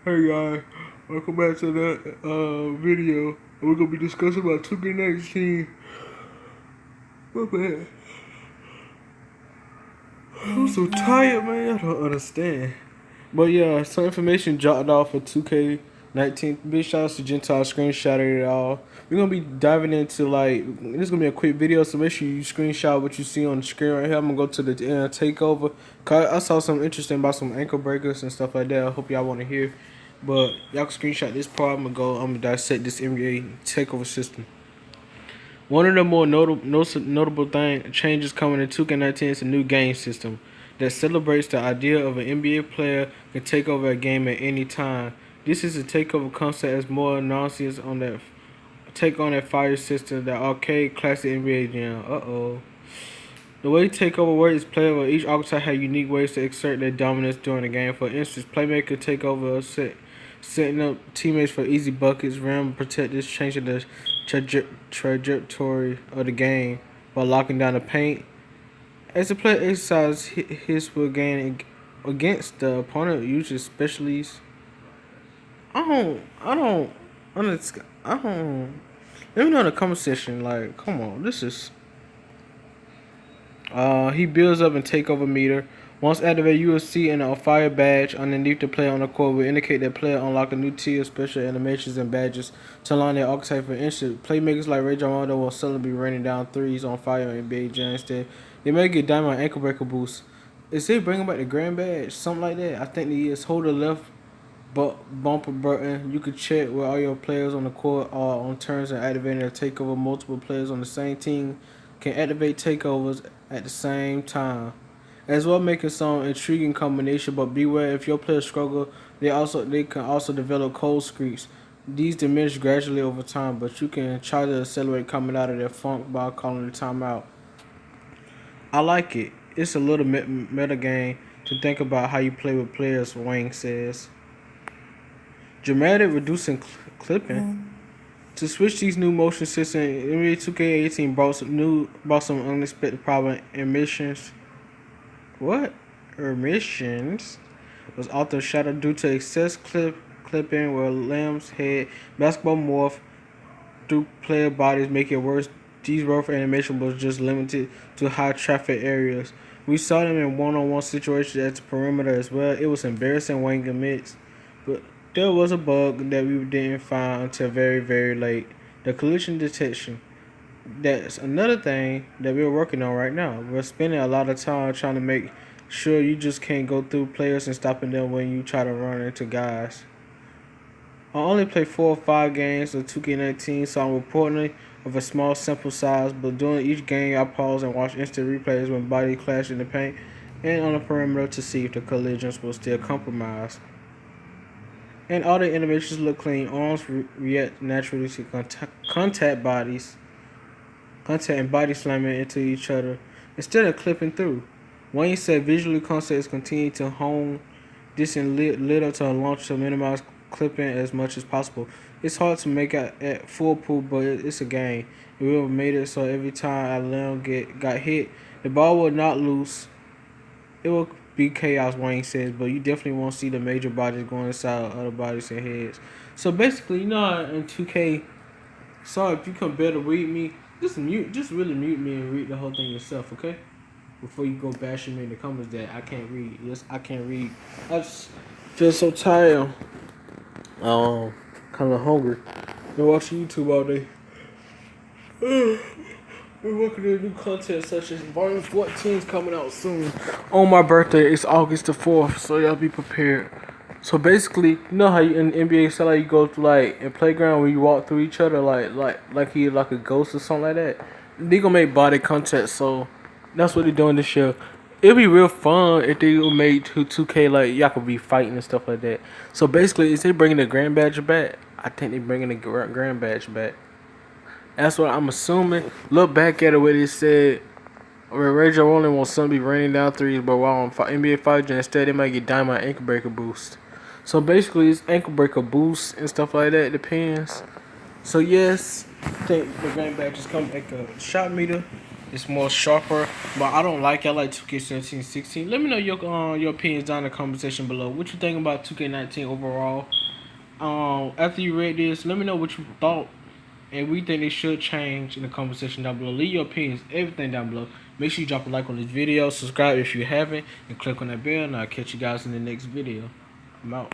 Hey guys, welcome back to the video. We're gonna be discussing about 2K19. My bad. I'm so tired, man. I don't understand. But yeah, some information jotted off for 2K19. Big shout out to Gentile screenshotted it all. We're gonna be diving into this is gonna be a quick video, so make sure you screenshot what you see on the screen right here. I'm gonna go to the takeover. Cause I saw something interesting about some ankle breakers and stuff like that. I hope y'all wanna hear. But y'all can screenshot this part. I'm gonna dissect this NBA takeover system. One of the more notable changes coming in 2K19 is a new game system that celebrates the idea of an NBA player can take over a game at any time. This is a takeover concept as more nonsense on that take on that fire system, that arcade classic NBA jam. The way takeover works is players of each archetype have unique ways to exert their dominance during the game. For instance, playmaker take over a setting up teammates for easy buckets. Rim protectors changing the trajectory of the game by locking down the paint. As the player exercises his will gain against the opponent, usually specialties. I don't, I don't. Let me know in the comment section. Like, come on, this is. He builds up and take over meter. Once activated, you will see a fire badge underneath the player on the court will indicate that player unlock a new tier of special animations and badges to align their archetype. For instance, playmakers like Rajon Rondo will suddenly be raining down threes on fire in NBA Jam instead. They may get diamond ankle breaker boost. Is they bringing back the grand badge? Something like that. I think they is. Hold the left bumper button. You can check where all your players on the court are on turns and activating their takeover. Multiple players on the same team can activate takeovers at the same time, as well making some intriguing combination. But beware, if your players struggle, they can also develop cold streaks. These diminish gradually over time, but you can try to accelerate coming out of their funk by calling the timeout. I like it. It's a little meta game to think about how you play with players, Wang says. Dramatic reducing clipping. To switch these new motion systems, NBA 2K18 brought some unexpected problem. Emissions. What? Emissions was often shadowed due to excess clipping where limbs, head, basketball morph through player bodies, making it worse. These rough animation was just limited to high traffic areas. We saw them in one-on-one situations at the perimeter as well. It was embarrassing, Wayne admits, but there was a bug that we didn't find until very, very late. The collision detection. That's another thing that we're working on right now. We're spending a lot of time trying to make sure you just can't go through players and stopping them when you try to run into guys. I only play 4 or 5 games of 2K19, so I'm reporting of a small sample size, but during each game I pause and watch instant replays when bodies clash in the paint and on the perimeter to see if the collisions will still compromise. And all the animations look clean. Arms react naturally to contact and body slamming into each other instead of clipping through. Wayne said visually concepts continue to hone this and little to launch to minimize clipping as much as possible. It's hard to make at full pool, but it's a game. We have made it so every time a limb got hit, the ball will not loose. It will be chaos, Wayne says, but you definitely won't see the major bodies going inside other bodies and heads. So basically, you know, in 2K, sorry if you come better read me, just really mute me and read the whole thing yourself, okay? Before you go bashing me in the comments that I can't read. Yes, I can't read. I just feel so tired. Kind of hungry. Been watching YouTube all day. We're working on new content such as Volume 14 is coming out soon. On my birthday, it's August the 4th, so y'all be prepared. So basically, you know how you, in NBA style, you go through like in playground where you walk through each other like he like a ghost or something like that. They gonna make body contact, so that's what they're doing this year. It'd be real fun if they made 2K like y'all could be fighting and stuff like that. So basically, is they bringing the grand badge back? I think they bringing the grand badge back. That's what I'm assuming. Look back at it where they said Rajon Rondo wants something to be raining down threes, but while on NBA 5 Gen instead they might get diamond ankle breaker boost. So basically it's ankle breaker boost and stuff like that. It depends. So yes, I think the grand badge is coming like a shot meter. It's more sharper, but I don't like it. I like 2K17, 16. Let me know your opinions down in the comment section below. What you think about 2K19 overall? After you read this, let me know what you thought, and we think they should change in the comment section down below. Leave your opinions, everything down below. Make sure you drop a like on this video, subscribe if you haven't, and click on that bell. And I'll catch you guys in the next video. I'm out.